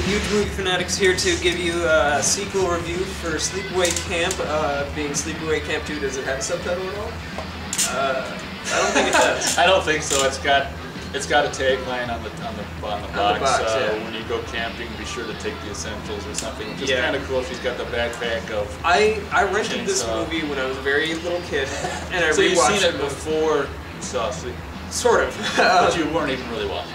Huge Movie Fanatics here to give you a sequel review for Sleepaway Camp. Being Sleepaway Camp 2, does it have a subtitle at all? I don't think it does. I don't think so. It's got a tagline on the box. Yeah. When you go camping, be sure to take the essentials or something. Just kind of cool. She's got the backpack of. I rented this movie when I was a very little kid, and I so rewatched you've seen it before you saw Sleep. Sort of. But you weren't even really watching.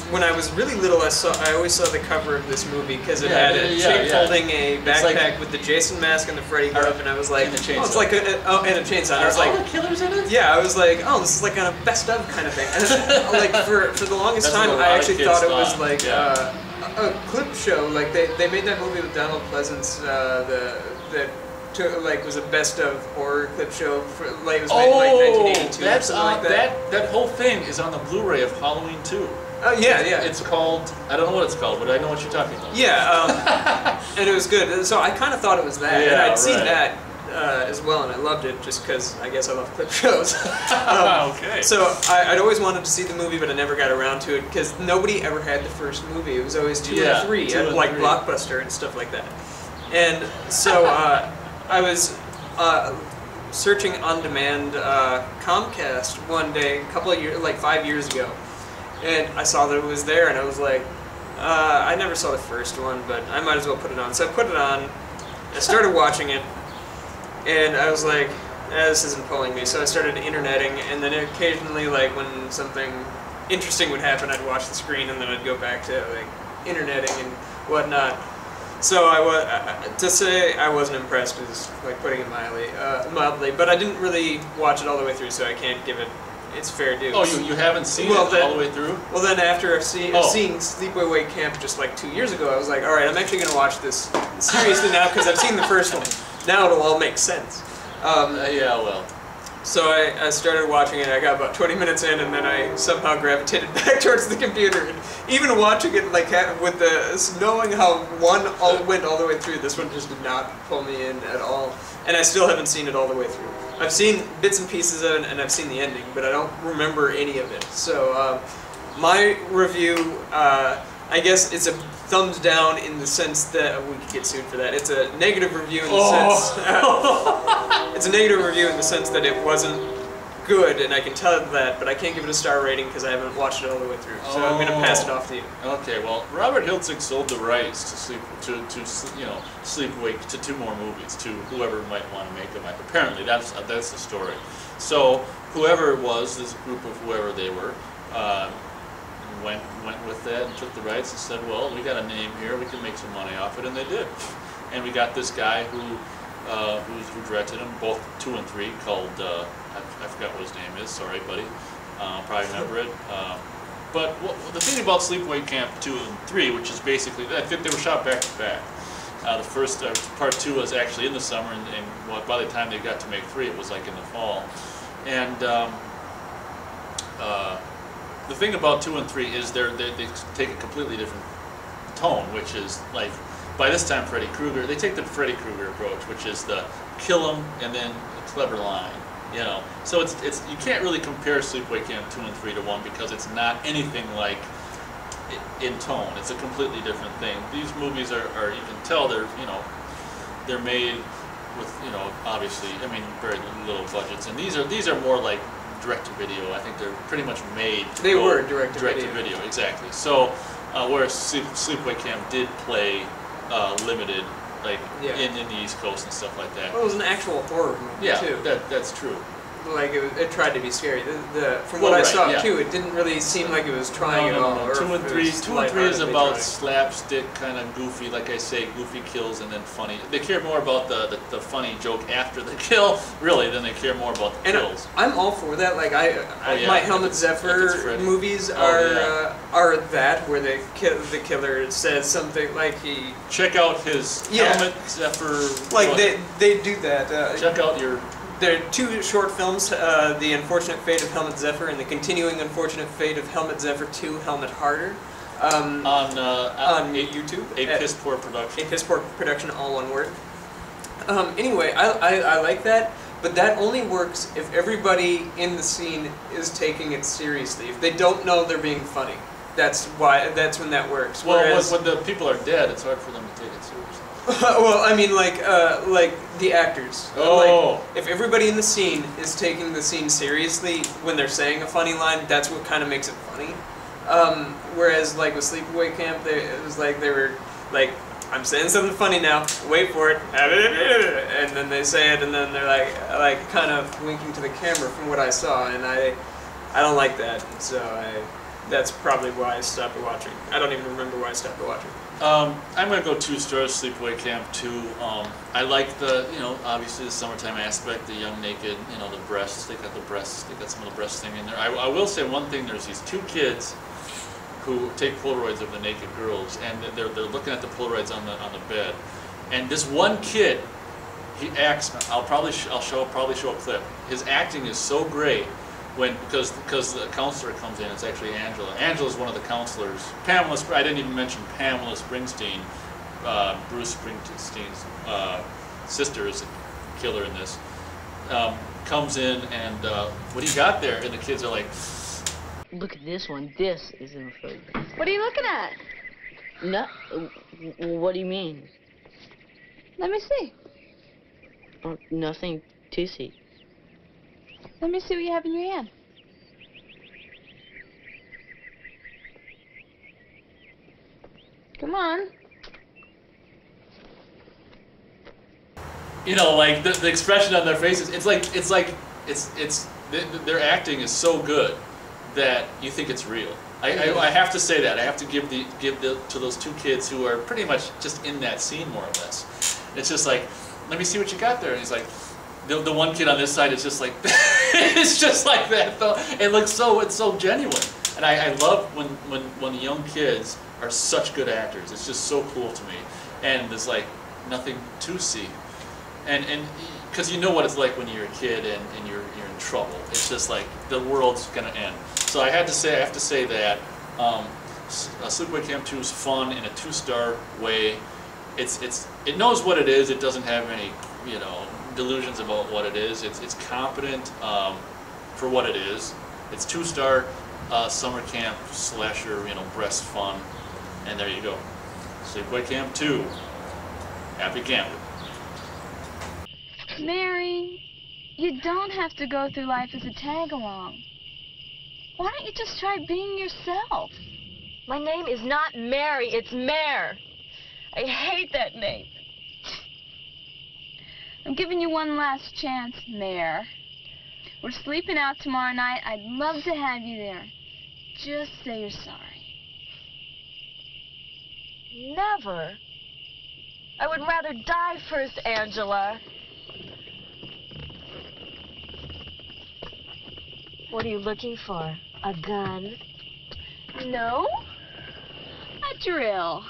When I was really little, I always saw the cover of this movie because it had a chick holding a backpack with the Jason mask and the Freddy glove, and I was like, and oh, it's like and a chainsaw. And I was like, all the killers in it? Yeah, I was like, oh, this is like a best of kind of thing. And like for the longest time, I actually thought it was like a clip show. Like they made that movie with Donald Pleasance, like was a best of horror clip show for like it was made in like 1982. That's like that whole thing is on the Blu-ray of Halloween 2. Oh yeah. It's called, I don't know what it's called, but I know what you're talking about. Yeah, and it was good. So I kind of thought it was that, and I'd seen that as well, and I loved it just because I guess I love clip shows. Okay. So I'd always wanted to see the movie, but I never got around to it because nobody ever had the first movie. It was always 2 and 3, like Blockbuster and stuff like that. And so I was searching on demand Comcast one day, a couple of years, like 5 years ago. And I saw that it was there, and I was like, I never saw the first one, but I might as well put it on. So I put it on, I started watching it, and I was like, this isn't pulling me. So I started interneting, and then occasionally, like, when something interesting would happen, I'd watch the screen, and then I'd go back to, like, interneting and whatnot. So to say I wasn't impressed is, like, putting it mildly, but I didn't really watch it all the way through, so I can't give it its fair due. Oh, you haven't seen it all the way through? Well, then after seeing Sleepaway Camp just like 2 years ago, I was like, all right, I'm actually going to watch this seriously now because I've seen the first one. Now it'll all make sense. Yeah, well. So I started watching it. I got about 20 minutes in, and then I somehow gravitated back towards the computer. And even watching it, like with knowing how one went all the way through, this one just did not pull me in at all. And I still haven't seen it all the way through. I've seen bits and pieces of it, and I've seen the ending, but I don't remember any of it. So my review, I guess it's a thumbs down in the sense that we could get sued for that. It's a negative review in the sense. It's a negative review in the sense that it wasn't good, and I can tell that, but I can't give it a star rating because I haven't watched it all the way through. So I'm going to pass it off to you. Okay, well, Robert Hiltzik sold the rights to Sleepaway to 2 more movies to whoever might want to make them. Apparently, that's the story. So whoever it was, this group of whoever they were, went with that and took the rights and said, well, we got a name here, we can make some money off it, and they did. And we got this guy who directed them, both 2 and 3, called, I forgot what his name is, sorry buddy, probably remember it. But the thing about Sleepaway Camp 2 and 3, which is basically, I think they were shot back to back. The first, part 2 was actually in the summer, and by the time they got to make 3, it was like in the fall. And the thing about 2 and 3 is they take a completely different tone, which is like, by this time Freddy Krueger, they take the Freddy Krueger approach, which is the kill him and then a clever line, you know. So it's you can't really compare Sleepaway Camp 2 and 3 to 1 because it's not anything like in tone. It's a completely different thing. These movies are you can tell they're made with, you know, obviously, I mean, very little budgets, and these are more like direct-to-video. I think they're pretty much made. They were direct-to-video, exactly. So whereas Sleepaway Camp did play limited, like in the East Coast and stuff like that. Well, it was an actual horror movie too. Yeah, that's true. Like it tried to be scary. From what I saw too, it didn't really seem like it was trying at all. No. 2 and 3 is about slapstick, kind of goofy, like I say, goofy kills and then funny. They care more about the funny joke after the kill, really, than they care more about the kills. I'm all for that. Like my Helmut Zephyr movies are that where the killer says something like he. Check out his Helmut Zephyr. Like they do that. Check out your. There are 2 short films, The Unfortunate Fate of Helmut Zephyr and The Continuing Unfortunate Fate of Helmut Zephyr 2, Helmut Harder. On YouTube. A Piss Poor Production. A Piss Poor Production, all one word. Anyway, I like that, but that only works if everybody in the scene is taking it seriously. If they don't know they're being funny. That's when that works. Well, Whereas, when the people are dead, it's hard for them to take it seriously. well, I mean, like the actors. Oh. Like, if everybody in the scene is taking the scene seriously when they're saying a funny line, that's what kind of makes it funny. Whereas, like with Sleepaway Camp, it was like they were like, I'm saying something funny now. Wait for it. And then they say it, and then they're like kind of winking to the camera from what I saw, and I don't like that. So that's probably why I stopped watching. I don't even remember why I stopped watching. I'm going to go 2 stars, Sleepaway Camp 2. I like the, obviously the summertime aspect, the young naked, the breasts. They got the breasts, they got some of the breast thing in there. I will say one thing, there's these 2 kids who take Polaroids of the naked girls, and they're looking at the Polaroids on the bed. And this one kid, he acts, I'll probably show a clip. His acting is so great. Because the counselor comes in, it's actually Angela. Angela's one of the counselors. I didn't even mention Pamela Springsteen, Bruce Springsteen's sister is a killer in this. Comes in and, what do you got there? And the kids are like, look at this one. This is inappropriate. What are you looking at? No, what do you mean? Let me see. Oh, nothing to see. Let me see what you have in your hand. Come on. Like the expression on their faces. Their acting is so good that you think it's real. I have to say that. I have to give to those 2 kids who are pretty much just in that scene more or less. It's just like, let me see what you got there. And he's like, the one kid on this side is just like, it's just like that though. It's so genuine. And I love when young kids are such good actors. It's just so cool to me. And there's like nothing to see. And because you know what it's like when you're a kid and you're in trouble. It's just like the world's gonna end. So I have to say that Sleepaway Camp 2 is fun in a 2-star way. It knows what it is. It doesn't have any delusions about what it is. It's competent for what it is. It's 2-star summer camp slasher, breast fun, and there you go. Sleepaway Camp 2. Happy camping. Mary, you don't have to go through life as a tag-along. Why don't you just try being yourself? My name is not Mary, it's Mare. I hate that name. I'm giving you one last chance, Mare. We're sleeping out tomorrow night. I'd love to have you there. Just say you're sorry. Never. I would rather die first, Angela. What are you looking for? A gun? No? A drill.